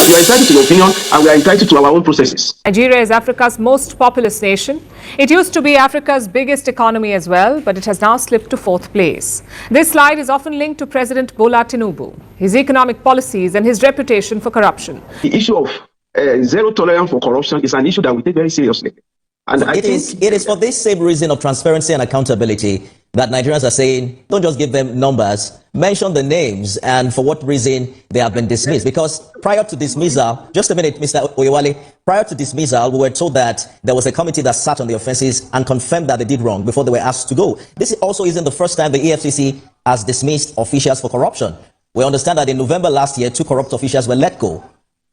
We are entitled to your opinion, and we are entitled to our own processes. Nigeria is Africa's most populous nation. It used to be Africa's biggest economy as well, but it has now slipped to 4th place. This slide is often linked to President Bola Tinubu, his economic policies and his reputation for corruption. The issue of zero tolerance for corruption is an issue that we take very seriously. And it is for this same reason of transparency and accountability that Nigerians are saying, don't just give them numbers, mention the names and for what reason they have been dismissed. Because prior to dismissal, just a minute, Mr. Oyewale, prior to dismissal, we were told that there was a committee that sat on the offenses and confirmed that they did wrong before they were asked to go. This also isn't the first time the EFCC has dismissed officials for corruption. We understand that in November last year, 2 corrupt officials were let go.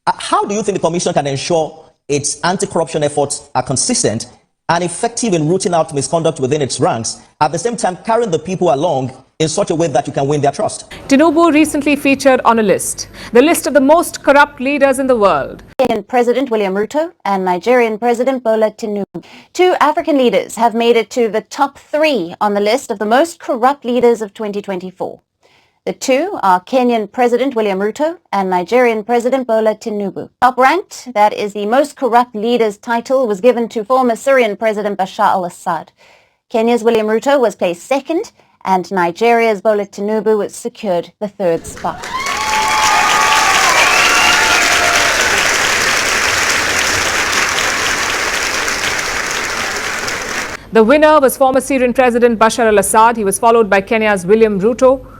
How do you think the Commission can ensure its anti-corruption efforts are consistent and effective in rooting out misconduct within its ranks, at the same time carrying the people along in such a way that you can win their trust? Tinubu recently featured on a list, the list of the most corrupt leaders in the world. Kenyan President William Ruto and Nigerian President Bola Tinubu. 2 African leaders have made it to the top 3 on the list of the most corrupt leaders of 2024. The 2 are Kenyan President William Ruto and Nigerian President Bola Tinubu. Top ranked, that is the most corrupt leaders title, was given to former Syrian President Bashar al-Assad. Kenya's William Ruto was placed 2nd, and Nigeria's Bola Tinubu was secured the 3rd spot. The winner was former Syrian President Bashar al-Assad. He was followed by Kenya's William Ruto.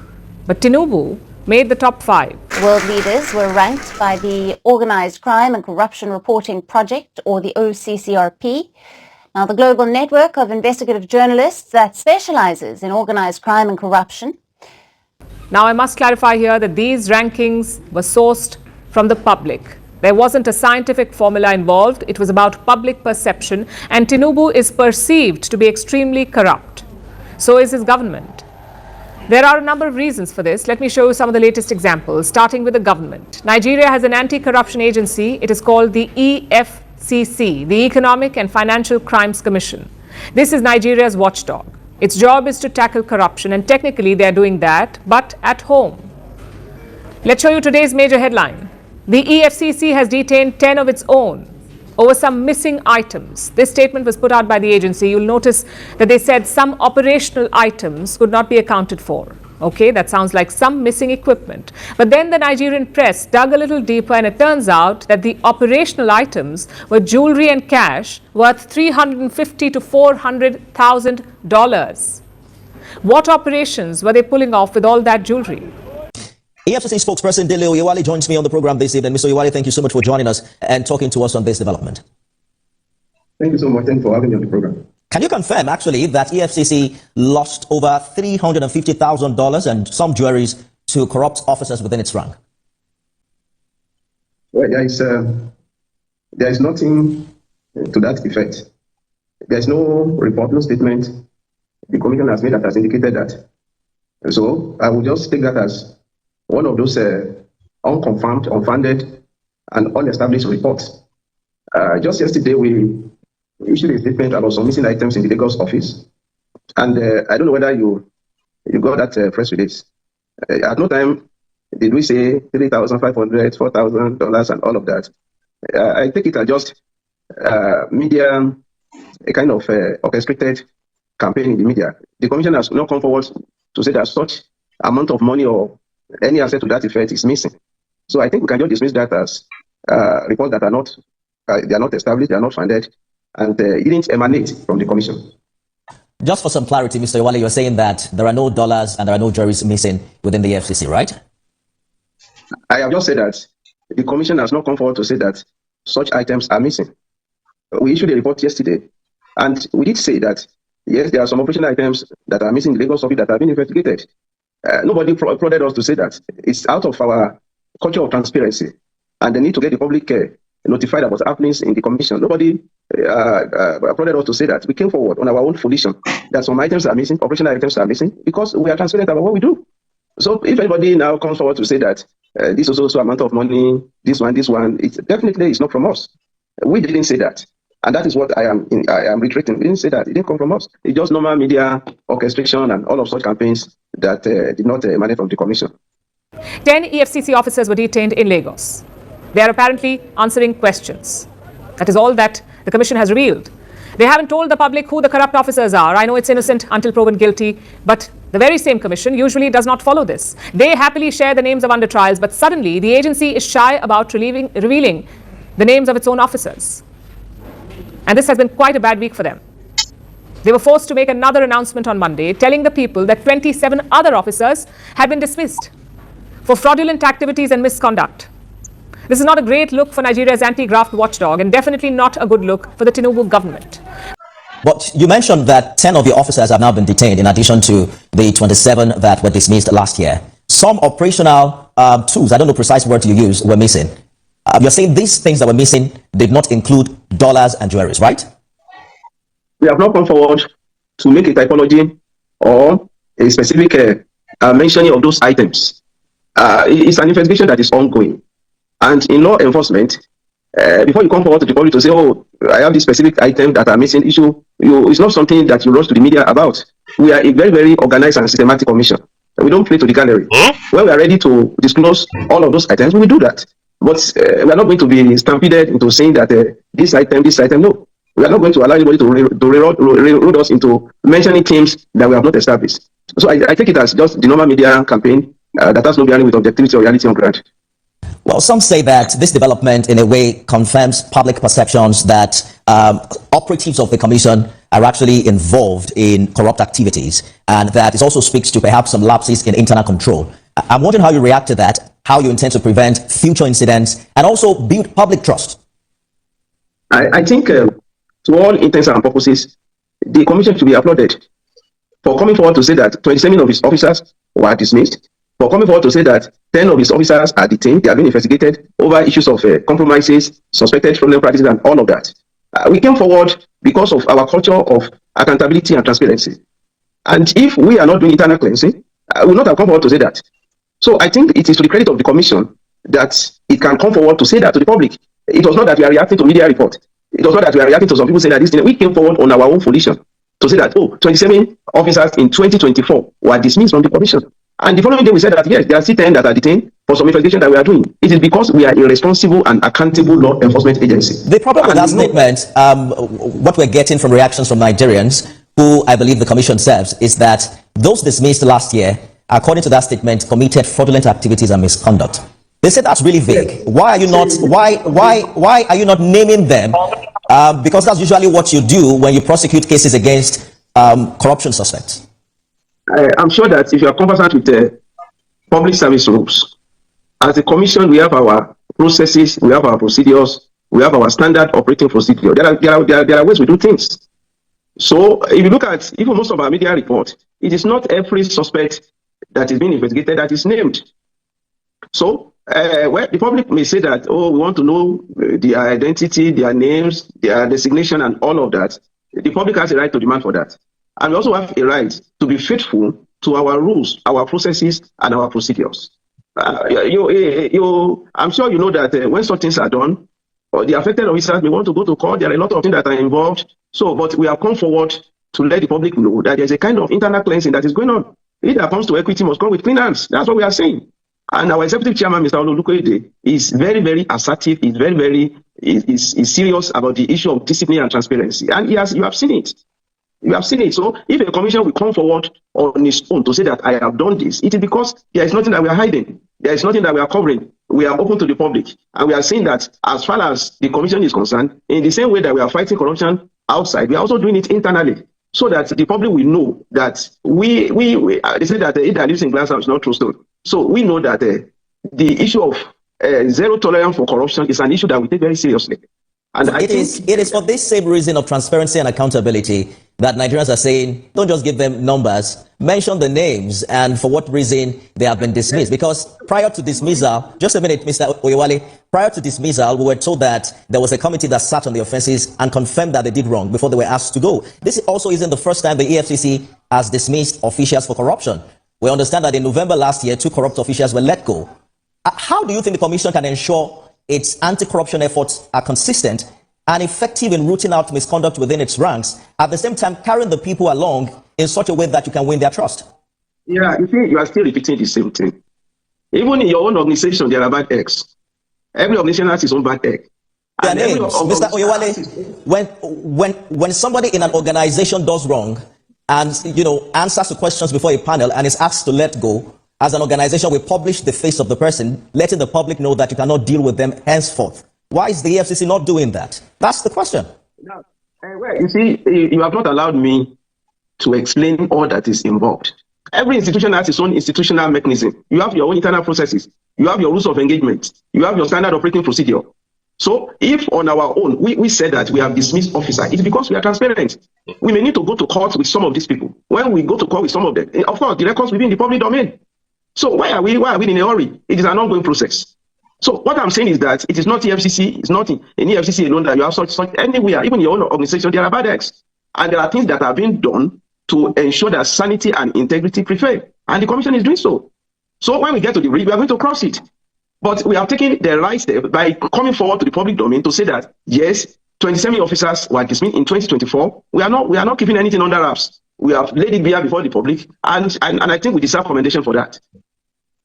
But Tinubu made the top 5. World leaders were ranked by the Organized Crime and Corruption Reporting Project, or the OCCRP. Now, the global network of investigative journalists that specializes in organized crime and corruption. Now, I must clarify here that these rankings were sourced from the public. There wasn't a scientific formula involved. It was about public perception, and Tinubu is perceived to be extremely corrupt. So is his government. There are a number of reasons for this. Let me show you some of the latest examples, starting with the government. Nigeria has an anti-corruption agency. It is called the EFCC, the Economic and Financial Crimes Commission. This is Nigeria's watchdog. Its job is to tackle corruption, and technically they are doing that, but at home. Let's show you today's major headline. The EFCC has detained 10 of its own over some missing items. This statement was put out by the agency. You'll notice that they said some operational items could not be accounted for. Okay, that sounds like some missing equipment. But then the Nigerian press dug a little deeper, and it turns out that the operational items were jewelry and cash worth $350,000 to $400,000. What operations were they pulling off with all that jewelry? EFCC spokesperson Dele Oyewale joins me on the program this evening. Mr. Oyewale, thank you so much for joining us and talking to us on this development. Thank you so much. Thanks for having me on the program. Can you confirm, actually, that EFCC lost over $350,000 and some jewelries to corrupt officers within its rank? Well, there is nothing to that effect. There is no report, no statement the Commission has made that has indicated that. So I will just take that as one of those unconfirmed, unfounded, and unestablished reports. Just yesterday, we issued a statement about some missing items in the Lagos office. And I don't know whether you got that press release. At no time did we say $3,500, $4,000, and all of that. I take it as just media, a kind of orchestrated campaign in the media. The Commission has not come forward to say that such amount of money or any asset to that effect is missing. So I think we can just dismiss that as reports that are not established, they are not funded, and it didn't emanate from the Commission. Just for some clarity, Mr. Oyewale, you're saying that there are no dollars and there are no jewelries missing within the EFCC, right? I have just said that the Commission has not come forward to say that such items are missing. We issued a report yesterday, and we did say that, yes, there are some operational items that are missing in the Lagos office that have been investigated. Nobody prodded us to say that. It's out of our culture of transparency, and the need to get the public notified about happenings in the Commission. Nobody prodded us to say that. We came forward on our own volition that some items are missing, operational items are missing, because we are transparent about what we do. So if anybody now comes forward to say that this is also amount of money, this one, it definitely is not from us. We didn't say that. And that is what I am reiterating. We didn't say that. It didn't come from us. It's just normal media orchestration and all of such campaigns that did not emanate from the Commission. 10 EFCC officers were detained in Lagos. They are apparently answering questions. That is all that the Commission has revealed. They haven't told the public who the corrupt officers are. I know it's innocent until proven guilty, but the very same Commission usually does not follow this. They happily share the names of under trials, but suddenly the agency is shy about revealing the names of its own officers. And this has been quite a bad week for them. They were forced to make another announcement on Monday, telling the people that 27 other officers had been dismissed for fraudulent activities and misconduct. This is not a great look for Nigeria's anti-graft watchdog, and definitely not a good look for the Tinubu government. But you mentioned that 10 of the officers have now been detained in addition to the 27 that were dismissed last year. Some operational tools, I don't know precise word you use, were missing. You're saying these things that were missing did not include dollars and jewelries, right? We have not come forward to make a typology or a specific mentioning of those items. It's an investigation that is ongoing. And in law enforcement, before you come forward to the public to say, oh, I have this specific item that are missing issue, it's not something that you rush to the media about. We are a very, very organized and systematic commission. We don't play to the gallery. When we are ready to disclose all of those items, we will do that. But we are not going to be stampeded into saying that this item, no. We are not going to allow anybody to road us into mentioning claims that we have not established. So I take it as just the normal media campaign that has no bearing with objectivity or reality on ground. Well, some say that this development in a way confirms public perceptions that operatives of the commission are actually involved in corrupt activities, and that it also speaks to perhaps some lapses in internal control. I'm wondering how you react to that, how you intend to prevent future incidents, and also build public trust. I think to all intents and purposes, the commission should be applauded for coming forward to say that 27 of its officers were dismissed, for coming forward to say that 10 of its officers are detained, they are being investigated over issues of compromises, suspected fraudulent practices, and all of that. We came forward because of our culture of accountability and transparency. And if we are not doing internal cleansing, we will not have come forward to say that. So I think it is to the credit of the commission that it can come forward to say that to the public. It was not that we are reacting to media report. It was not that we are reacting to some people saying that this thing. We came forward on our own volition to say that, 27 officers in 2024 were dismissed from the commission. And the following day we said that, yes, there are still 10 that are detained for some investigation that we are doing. It is because we are a responsible and accountable law enforcement agency. The problem with that statement, what we're getting from reactions from Nigerians, who I believe the commission serves, is that those dismissed last year, according to that statement, committed fraudulent activities and misconduct. They said that's really vague. Why are you not? Why are you not naming them? Because that's usually what you do when you prosecute cases against corruption suspects. I'm sure that if you are conversant with the public service rules, as a commission, we have our processes, we have our procedures, we have our standard operating procedure. There are ways we do things. So if you look at even most of our media reports, it is not every suspect that is being investigated that is named. So well, the public may say that, oh, we want to know their identity, their names, their designation, and all of that. The public has a right to demand for that. And we also have a right to be faithful to our rules, our processes, and our procedures. I'm sure you know that when such things are done, the affected officers may want to go to court. There are a lot of things that are involved. So, but we have come forward to let the public know that there's a kind of internal cleansing that is going on. If that comes to equity, must come with clean hands. That's what we are saying. And our executive chairman, Mr. Ololukoede, is very, very assertive. He's very, very is serious about the issue of discipline and transparency. And you have seen it. You have seen it. So if a commission will come forward on its own to say that I have done this, it is because there is nothing that we are hiding. There is nothing that we are covering. We are open to the public. And we are saying that as far as the commission is concerned, in the same way that we are fighting corruption outside, we are also doing it internally, so that the public will know that we they say that it that lives in glass house is not true stone. So we know that the issue of zero tolerance for corruption is an issue that we take very seriously. And it is for this same reason of transparency and accountability that Nigerians are saying, don't just give them numbers, mention the names and for what reason they have been dismissed. Because prior to dismissal, just a minute, Mr. Oyewale, prior to dismissal, we were told that there was a committee that sat on the offenses and confirmed that they did wrong before they were asked to go. This also isn't the first time the EFCC has dismissed officials for corruption. We understand that in November last year, 2 corrupt officials were let go. How do you think the commission can ensure its anti-corruption efforts are consistent and effective in rooting out misconduct within its ranks, at the same time carrying the people along in such a way that you can win their trust? Yeah, you see, you are still repeating the same thing. Even in your own organization, there are bad eggs. Every organization has its own bad egg. Their names, Mr. Oyewale, when somebody in an organization does wrong and answers to questions before a panel and is asked to let go, as an organization, we publish the face of the person, letting the public know that you cannot deal with them henceforth. Why is the EFCC not doing that? That's the question. Now, well, you see, you have not allowed me to explain all that is involved. Every institution has its own institutional mechanism. You have your own internal processes. You have your rules of engagement. You have your standard operating procedure. So if on our own, we said that we have dismissed officer, it's because we are transparent. We may need to go to court with some of these people. When we go to court with some of them, of course, the records will be in the public domain. So why are we in a hurry? It is an ongoing process. So what I'm saying is that it is not EFCC, it's not in EFCC alone that you have such anywhere, even your own organization, there are bad eggs. And there are things that are being done to ensure that sanity and integrity prevail. And the commission is doing so. So when we get to the read, we are going to cross it. But we have taken the right step by coming forward to the public domain to say that, yes, 27 officers were dismissed in 2024. We are not keeping anything under wraps. We have laid it bare before the public, and I think we deserve commendation for that.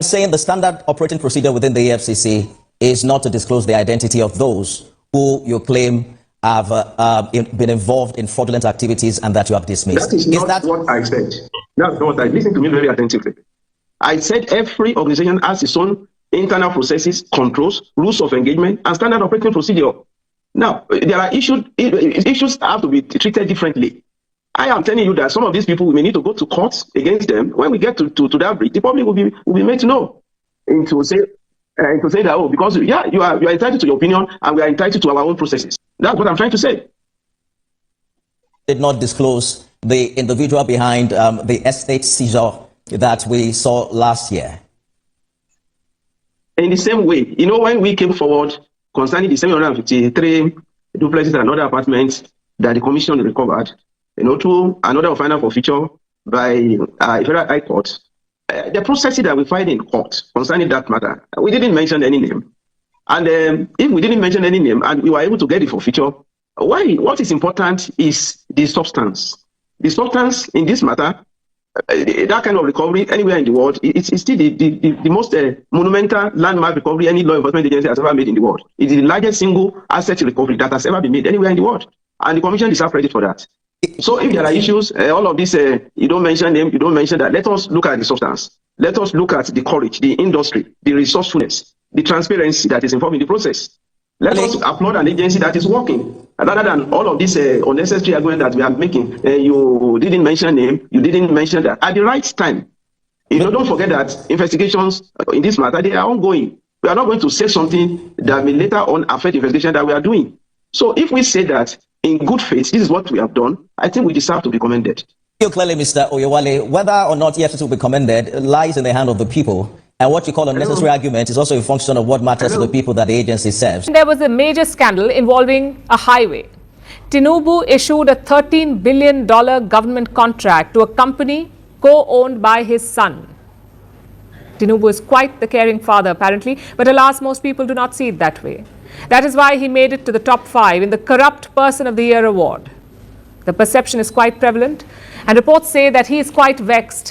Saying the standard operating procedure within the EFCC is not to disclose the identity of those who you claim have been involved in fraudulent activities and that you have dismissed. That is not what I said. That's not what I listen to me very attentively. I said every organization has its own internal processes, controls, rules of engagement, and standard operating procedure. Now, there are issues have to be treated differently. I am telling you that some of these people, we may need to go to court against them. When we get to that bridge, the public will be made to know. And to say that, oh, because you are entitled to your opinion and we are entitled to our own processes. That's what I'm trying to say. Did not disclose the individual behind the estate seizure that we saw last year. In the same way, when we came forward concerning the 753 duplexes and other apartments that the commission recovered, through another final forfeiture by Federal High Court, the processes that we filed in court concerning that matter, we didn't mention any name. And if we didn't mention any name and we were able to get the forfeiture, what is important is the substance. The substance in this matter, that kind of recovery anywhere in the world, it's still the most monumental landmark recovery any law enforcement agency has ever made in the world. It is the largest single asset recovery that has ever been made anywhere in the world. And the commission is credit for that. So if there are issues, all of this, you don't mention them, you don't mention that, let us look at the substance. Let us look at the courage, the industry, the resourcefulness, the transparency that is involved in the process. Let us applaud an agency that is working, rather than all of this unnecessary argument that we are making. You didn't mention name, you didn't mention that. At the right time, don't forget that investigations in this matter, they are ongoing. We are not going to say something that may later on affect the investigation that we are doing. So if we say that in good faith, this is what we have done, I think we deserve to be commended. Clearly, Mr. Oyewale, whether or not EFCC will be commended lies in the hand of the people. And what you call unnecessary argument is also a function of what matters to the people that the agency serves. There was a major scandal involving a highway. Tinubu issued a $13 billion government contract to a company co-owned by his son. Tinubu is quite the caring father, apparently, but alas, most people do not see it that way. That is why he made it to the top 5 in the Corrupt Person of the Year award. The perception is quite prevalent, and reports say that he is quite vexed